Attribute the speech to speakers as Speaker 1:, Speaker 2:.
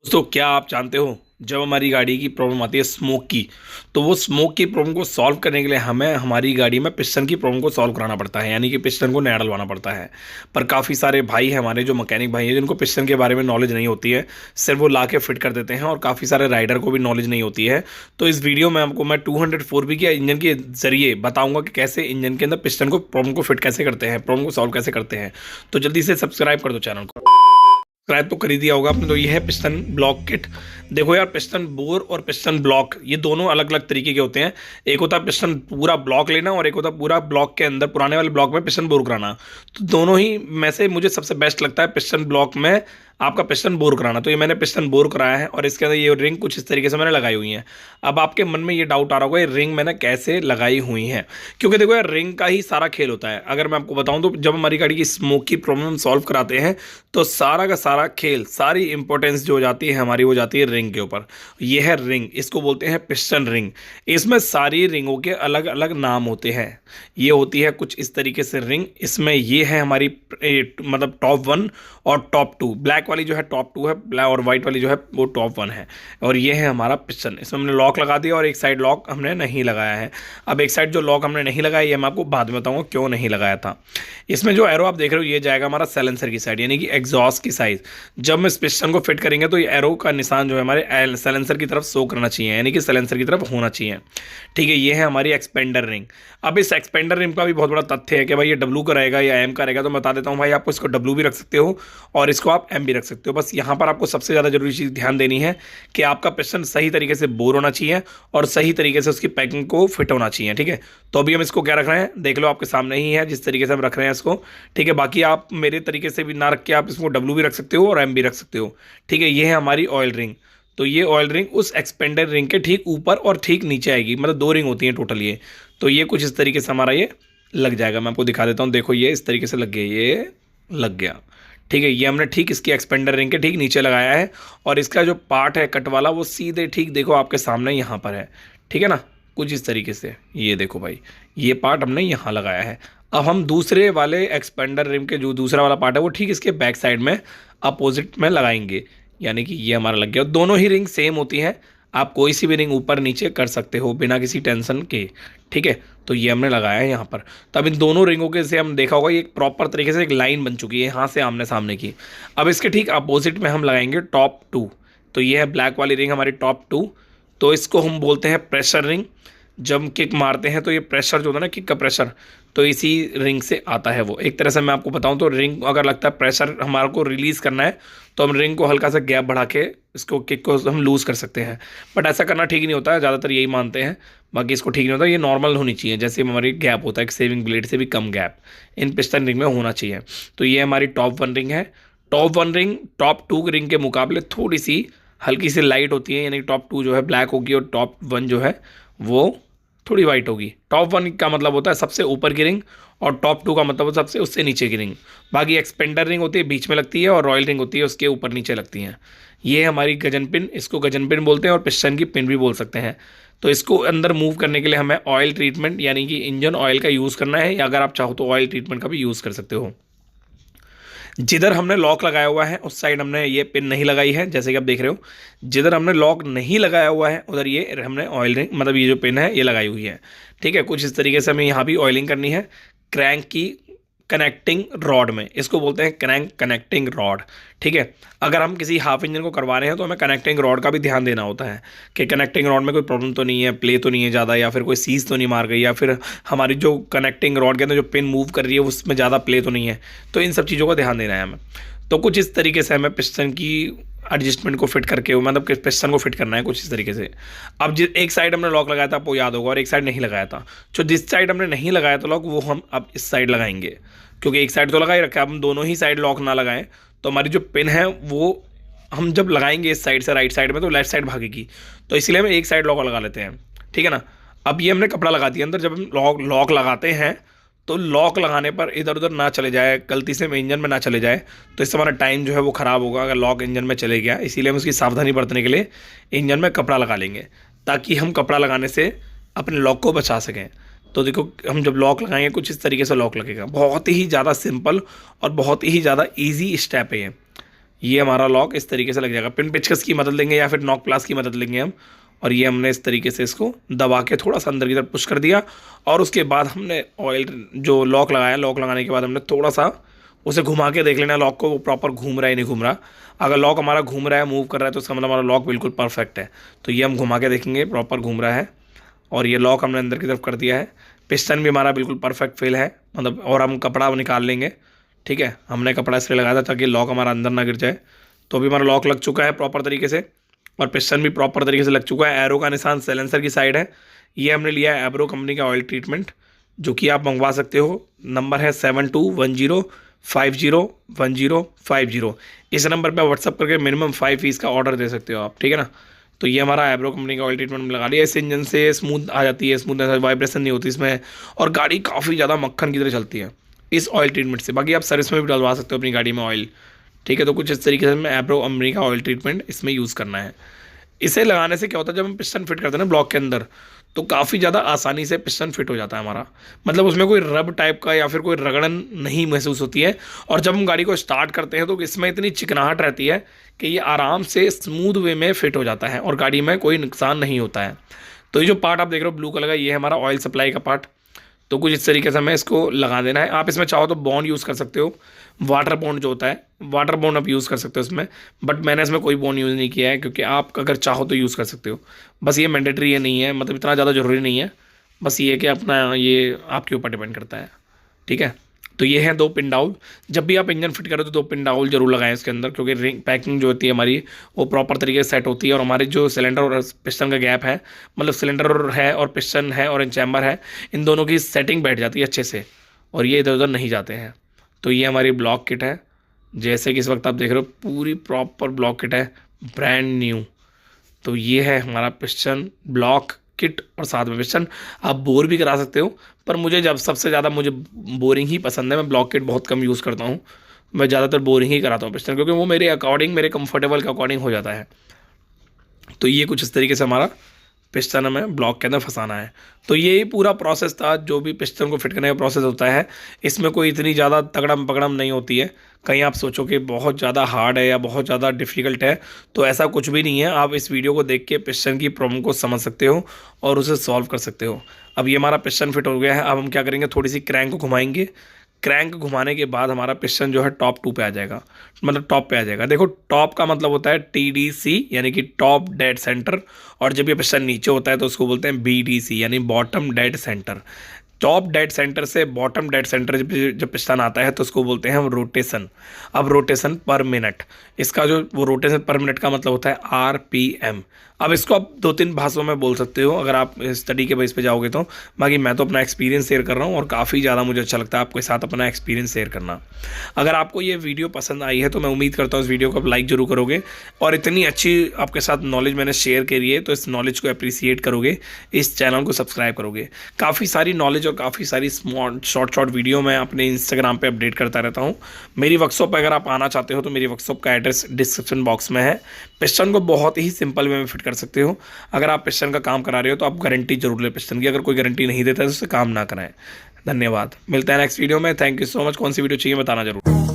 Speaker 1: दोस्तों, क्या आप जानते हो जब हमारी गाड़ी की प्रॉब्लम आती है स्मोक की, तो वो स्मोक की प्रॉब्लम को सॉल्व करने के लिए हमें हमारी गाड़ी में पिस्टन की प्रॉब्लम को सॉल्व कराना पड़ता है, यानी कि पिस्टन को नया डलवाना पड़ता है। पर काफ़ी सारे भाई हैं हमारे जो मैकेनिक भाई हैं जिनको पिस्टन के बारे में नॉलेज नहीं होती है, सिर्फ वो ला के फिट कर देते हैं, और काफ़ी सारे राइडर को भी नॉलेज नहीं होती है। तो इस वीडियो में आपको मैं 204 के इंजन के जरिए बताऊंगा कि कैसे इंजन के अंदर पिस्टन को प्रॉब्लम को फिट कैसे करते हैं, प्रॉब्लम को सॉल्व कैसे करते हैं। तो जल्दी से सब्सक्राइब कर दो चैनल को। सब्सक्राइब तो कर ही दिया होगा आपने। तो ये है पिस्टन ब्लॉक किट। देखो यार, पिस्टन बोर और पिस्टन ब्लॉक ये दोनों अलग अलग तरीके के होते हैं। एक होता है पिस्टन पूरा ब्लॉक लेना, और एक होता है पूरा ब्लॉक के अंदर पुराने वाले ब्लॉक में पिस्टन बोर कराना। तो दोनों ही में से मुझे सबसे बेस्ट लगता है पिस्टन ब्लॉक में आपका पिस्टन बोर कराना। तो ये मैंने पिस्टन बोर कराया है, और इसके अंदर ये रिंग कुछ इस तरीके से मैंने लगाई हुई है। अब आपके मन में ये डाउट आ रहा होगा ये रिंग मैंने कैसे लगाई हुई है, क्योंकि देखो यार, रिंग का ही सारा खेल होता है। अगर मैं आपको बताऊं तो जब हमारी गाड़ी की स्मोक की प्रॉब्लम सॉल्व कराते हैं तो सारा का सारा खेल, सारी इंपॉर्टेंस जो जाती है हमारी, वो जाती है रिंग के ऊपर। ये है रिंग, इसको बोलते हैं पिस्टन रिंग। इसमें सारी रिंगों के अलग अलग नाम होते हैं। ये होती है कुछ इस तरीके से रिंग। इसमें ये है हमारी मतलब टॉप 1 और टॉप 2। ब्लैक वाली जो है टॉप 2 है, ब्लैक और वाइट वाली जो है वो टॉप 1 है। और ये है हमारा पिस्टन। इसमें हमने लॉक लगा दिया और एक साइड लॉक हमने नहीं लगाया है। अब एक साइड जो लॉक हमने नहीं लगाया, ये मैं आपको बाद में बताऊंगा क्यों नहीं लगाया था। इसमें जो एरो आप देख रहे हो, ये जाएगा हमारा साइलेंसर की साइड, यानी कि एग्जॉस्ट की साइड। जब हम इस पिस्टन को फिट करेंगे तो ये एरो का निशान जो है हमारे साइलेंसर की तरफ शो करना चाहिए, यानी कि साइलेंसर की तरफ होना चाहिए। ठीक है, ये है हमारी एक्सपेंडर रिंग। अब इस एक्सपेंडर रिंग का भी बहुत बड़ा तथ्य है कि भाई ये डब्लू का रहेगा या एम का रहेगा। तो मैं बता देता हूँ भाई, आपको इसको डब्लू भी रख सकते हो और इसको आप एम भी रख सकते हो। बस यहाँ पर आपको सबसे ज़्यादा जरूरी चीज़ ध्यान देनी है कि आपका पिस्टन सही तरीके से बोर होना चाहिए और सही तरीके से उसकी पैकिंग को फिट होना चाहिए। ठीक है, तो अभी हम इसको क्या रख रहे हैं देख लो, आपके सामने ही है जिस तरीके से हम रख रहे हैं इसको। ठीक है, बाकी आप मेरे तरीके से भी ना रख के आप इसको डब्लू भी रख सकते हो और एम भी रख सकते हो। ठीक है, ये है हमारी ऑयल रिंग। तो ये ऑयल रिंग उस एक्सपेंडर रिंग के ठीक ऊपर और ठीक नीचे आएगी, मतलब 2 रिंग होती हैं टोटल ये। तो ये कुछ इस तरीके से हमारा ये लग जाएगा। मैं आपको दिखा देता हूँ, देखो ये इस तरीके से लग गया, ये लग गया। ठीक है, ये हमने ठीक इसकी एक्सपेंडर रिंग के ठीक नीचे लगाया है, और इसका जो पार्ट है कट वाला वो सीधे ठीक देखो आपके सामने यहाँ पर है। ठीक है ना, कुछ इस तरीके से ये देखो भाई, ये पार्ट हमने यहाँ लगाया है। अब हम दूसरे वाले एक्सपेंडर रिम के जो दूसरा वाला पार्ट है वो ठीक इसके बैक साइड में अपोजिट में लगाएंगे, यानी कि ये हमारा लग गया। दोनों ही रिंग सेम होती हैं, आप कोई सी भी रिंग ऊपर नीचे कर सकते हो बिना किसी टेंशन के। ठीक है, तो ये हमने लगाया है यहाँ पर। तो अब इन दोनों रिंगों के से हम देखा होगा, ये एक प्रॉपर तरीके से एक लाइन बन चुकी है यहाँ से आमने सामने की। अब इसके ठीक अपोजिट में हम लगाएंगे टॉप 2। तो ये है ब्लैक वाली रिंग हमारी टॉप 2। तो इसको हम बोलते हैं प्रेशर रिंग। जब किक मारते हैं तो ये प्रेशर जो होता है ना, किक का प्रेशर, तो इसी रिंग से आता है वो। एक तरह से मैं आपको बताऊं तो रिंग अगर लगता है प्रेशर हमारे को रिलीज़ करना है, तो हम रिंग को हल्का सा गैप बढ़ा के इसको किक को हम लूज़ कर सकते हैं। बट ऐसा करना ठीक नहीं होता है, ज़्यादातर यही मानते हैं। बाकी इसको ठीक नहीं होता, ये नॉर्मल होनी चाहिए, जैसे हमारी गैप होता है एक सेविंग ब्लेड से भी कम गैप इन पिस्टन रिंग में होना चाहिए। तो ये हमारी टॉप 1 रिंग है। टॉप 1 रिंग टॉप 2 रिंग के मुकाबले थोड़ी सी हल्की सी लाइट होती है, यानी टॉप 2 जो है ब्लैक होगी और टॉप 1 जो है वो थोड़ी वाइट होगी। टॉप 1 का मतलब होता है सबसे ऊपर की रिंग, और टॉप 2 का मतलब सबसे उससे नीचे की रिंग। बाकी एक्सपेंडर रिंग होती है बीच में लगती है, और रॉयल रिंग होती है उसके ऊपर नीचे लगती हैं। ये है हमारी गजन पिन, इसको गजन पिन बोलते हैं और पिस्टन की पिन भी बोल सकते हैं। तो इसको अंदर मूव करने के लिए हमें ऑयल ट्रीटमेंट यानी कि इंजन ऑयल का यूज़ करना है, या अगर आप चाहो तो ऑयल ट्रीटमेंट का भी यूज़ कर सकते हो। जिधर हमने लॉक लगाया हुआ है उस साइड हमने ये पिन नहीं लगाई है, जैसे कि आप देख रहे हो। जिधर हमने लॉक नहीं लगाया हुआ है उधर ये हमने ऑयल रिंग मतलब ये जो पिन है ये लगाई हुई है। ठीक है, कुछ इस तरीके से हमें यहाँ भी ऑयलिंग करनी है क्रैंक की कनेक्टिंग रॉड में। इसको बोलते हैं क्रैंक कनेक्टिंग रॉड। ठीक है, अगर हम किसी हाफ इंजन को करवा रहे हैं तो हमें कनेक्टिंग रॉड का भी ध्यान देना होता है कि कनेक्टिंग रॉड में कोई प्रॉब्लम तो नहीं है, प्ले तो नहीं है ज़्यादा, या फिर कोई सीज तो नहीं मार गई, या फिर हमारी जो कनेक्टिंग रॉड के अंदर जो पिन मूव कर रही है उसमें ज़्यादा प्ले तो नहीं है। तो इन सब चीज़ों का ध्यान देना है हमें। तो कुछ इस तरीके से हमें पिस्टन की एडजस्टमेंट को फिट करके, मतलब कि पिस्टन को फिट करना है कुछ इस तरीके से। अब जिस एक साइड हमने लॉक लगाया था आपको याद होगा, और एक साइड नहीं लगाया था। जो जिस साइड हमने नहीं लगाया था लॉक, वो हम अब इस साइड लगाएंगे, क्योंकि एक साइड तो लगा ही रखा है। अब हम दोनों ही साइड लॉक ना लगाएं तो हमारी जो पिन है वो हम जब लगाएंगे इस साइड से राइट साइड में तो लेफ्ट साइड भागेगी। तो इसलिए हम एक साइड लॉक लगा लेते हैं। ठीक है ना, अब ये हमने कपड़ा लगा दिया अंदर। जब हम लॉक लगाते हैं तो लॉक लगाने पर इधर उधर ना चले जाए, गलती से इंजन में ना चले जाए, तो इससे हमारा टाइम जो है वो ख़राब होगा अगर लॉक इंजन में चले गया। इसीलिए हम उसकी सावधानी बरतने के लिए इंजन में कपड़ा लगा लेंगे, ताकि हम कपड़ा लगाने से अपने लॉक को बचा सकें। तो देखो, हम जब लॉक लगाएंगे कुछ इस तरीके से लॉक लगेगा। बहुत ही ज़्यादा सिंपल और बहुत ही ज़्यादा ईजी स्टेप है ये। ये हमारा लॉक इस तरीके से लग जाएगा। पिन पेचकस की मदद लेंगे या फिर नॉक प्लास की मदद लेंगे हम, और ये हमने इस तरीके से इसको दबा के थोड़ा सा अंदर की तरफ पुश कर दिया। और उसके बाद हमने ऑयल जो लॉक लगाया, लॉक लगाने के बाद हमने थोड़ा सा उसे घुमा के देख लेना लॉक को, वो प्रॉपर घूम रहा है नहीं घूम रहा। अगर लॉक हमारा घूम रहा है, मूव कर रहा है, तो उसका मतलब हमारा लॉक बिल्कुल परफेक्ट है। तो ये हम घुमा के देखेंगे प्रॉपर घूम रहा है, और ये लॉक हमने अंदर की तरफ कर दिया है। पिस्टन भी हमारा बिल्कुल परफेक्ट फेल है, मतलब, और हम कपड़ा निकाल लेंगे। ठीक है, हमने कपड़ा इसलिए लगाया था ताकि लॉक हमारा अंदर ना गिर जाए। तो अभी हमारा लॉक लग चुका है प्रॉपर तरीके से, और पिस्टन भी प्रॉपर तरीके से लग चुका है। एरो का निशान साइलेंसर की साइड है। ये हमने लिया है एब्रो कंपनी का ऑयल ट्रीटमेंट, जो कि आप मंगवा सकते हो। नंबर है 7210501050। इस नंबर पर व्हाट्सअप करके मिनिमम 5 पीस का ऑर्डर दे सकते हो आप, ठीक है ना। तो ये हमारा एब्रो कंपनी का ऑयल ट्रीटमेंट लगा लिया। इस इंजन से स्मूथ आ जाती है, स्मूथनेस, वाइब्रेशन नहीं होती इसमें, और गाड़ी काफ़ी ज़्यादा मक्खन की तरह चलती है इस ऑयल ट्रीटमेंट से। बाकी आप सर्विस में भी डलवा सकते हो अपनी गाड़ी में ऑयल, ठीक है। तो कुछ इस तरीके से हमें एब्रो कंपनी का ऑयल ट्रीटमेंट इसमें यूज़ करना है। इसे लगाने से क्या होता है, जब हम पिस्टन फिट करते हैं ना ब्लॉक के अंदर, तो काफ़ी ज़्यादा आसानी से पिस्टन फिट हो जाता है हमारा। मतलब उसमें कोई रब टाइप का या फिर कोई रगड़न नहीं महसूस होती है। और जब हम गाड़ी को स्टार्ट करते हैं तो इसमें इतनी चिकनाहट रहती है कि ये आराम से स्मूथ वे में फिट हो जाता है, और गाड़ी में कोई नुकसान नहीं होता है। तो ये जो पार्ट आप देख रहे हो ब्लू कलर का, ये है हमारा ऑयल सप्लाई का पार्ट। तो कुछ इस तरीके से हमें इसको लगा देना है। आप इसमें चाहो तो बॉन्ड यूज़ कर सकते हो, वाटर बॉन्ड जो होता है, वाटर बॉन्ड आप यूज़ कर सकते हो इसमें। बट मैंने इसमें कोई बॉन्ड यूज़ नहीं किया है, क्योंकि आप अगर चाहो तो यूज़ कर सकते हो। बस ये मैंडेटरी है नहीं है, मतलब इतना ज़्यादा ज़रूरी नहीं है। बस ये कि अपना ये आपके ऊपर डिपेंड करता है, ठीक है। तो ये है 2 पिन डाउल। जब भी आप इंजन फिट करो तो 2 पिन डाउल जरूर लगाएं इसके अंदर, क्योंकि रिंग पैकिंग जो होती है हमारी वो प्रॉपर तरीके से सेट होती है। और हमारे जो सिलेंडर और पिस्टन का गैप है, मतलब सिलेंडर है और पिस्टन है और चैम्बर है, इन दोनों की सेटिंग बैठ जाती है अच्छे से, और ये इधर उधर नहीं जाते हैं। तो ये हमारी ब्लॉक किट है, जैसे कि इस वक्त आप देख रहे हो पूरी प्रॉपर ब्लॉक किट है, ब्रांड न्यू। तो ये है हमारा पिस्टन ब्लॉक किट, और साथ में पिस्टन। आप बोर भी करा सकते हो, पर मुझे जब सबसे ज़्यादा मुझे बोरिंग ही पसंद है। मैं ब्लॉक किट बहुत कम यूज़ करता हूँ, मैं ज़्यादातर बोरिंग ही कराता हूँ पिस्टन, क्योंकि वो मेरे अकॉर्डिंग, मेरे कंफर्टेबल के अकॉर्डिंग हो जाता है। तो ये कुछ इस तरीके से हमारा पिस्टन हमें ब्लॉक के अंदर फंसाना है। तो ये पूरा प्रोसेस था, जो भी पिस्टन को फिट करने का प्रोसेस होता है। इसमें कोई इतनी ज़्यादा तगड़म पकड़म नहीं होती है। कहीं आप सोचो कि बहुत ज़्यादा हार्ड है या बहुत ज़्यादा डिफ़िकल्ट है, तो ऐसा कुछ भी नहीं है। आप इस वीडियो को देख के पिस्टन की प्रॉब्लम को समझ सकते हो और उसे सॉल्व कर सकते हो। अब ये हमारा पिस्टन फिट हो गया है। अब हम क्या करेंगे, थोड़ी सी क्रैंक को घुमाएंगे। क्रैंक घुमाने के बाद हमारा पिस्टन जो है टॉप 2 पे आ जाएगा, मतलब टॉप पे आ जाएगा। देखो, टॉप का मतलब होता है TDC, यानी कि टॉप डेड सेंटर। और जब ये पिस्टन नीचे होता है तो उसको बोलते हैं BDC, यानी bottom dead centre. Top dead centre से बॉटम डेड सेंटर जब पिस्टन आता है तो उसको बोलते हैं हम रोटेशन। अब रोटेशन पर मिनट, इसका जो वो रोटेशन पर मिनट का मतलब होता है RPM। अब इसको आप 2-3 भाषाओं में बोल सकते हो अगर आप स्टडी के बेस पे जाओगे तो। बाकी मैं तो अपना एक्सपीरियंस शेयर कर रहा हूँ, और काफ़ी ज़्यादा मुझे अच्छा लगता है आपके साथ अपना एक्सपीरियंस शेयर करना। अगर आपको ये वीडियो पसंद आई है तो मैं उम्मीद करता हूँ इस वीडियो को आप लाइक जरूर करोगे, और इतनी अच्छी आपके साथ नॉलेज मैंने शेयर करी है तो इस नॉलेज को अप्रिसिएट करोगे, इस चैनल को सब्सक्राइब करोगे। काफ़ी सारी नॉलेज और काफ़ी सारी शॉर्ट वीडियो मैं अपने इंस्टाग्राम पे अपडेट करता रहता हूँ। मेरी वर्कशॉप पर अगर आप आना चाहते हो तो मेरी वर्कशॉप का एड्रेस डिस्क्रिप्शन बॉक्स में है। पिस्टन को बहुत ही सिंपल वे में फिट कर सकते हो। अगर आप पिस्टन का काम करा रहे हो तो आप गारंटी जरूर ले पिस्टन की। अगर कोई गारंटी नहीं देता है तो उससे काम ना कराएं। धन्यवाद, मिलता है नेक्स्ट वीडियो में। Thank you so much. कौन सी वीडियो चाहिए बताना जरूर।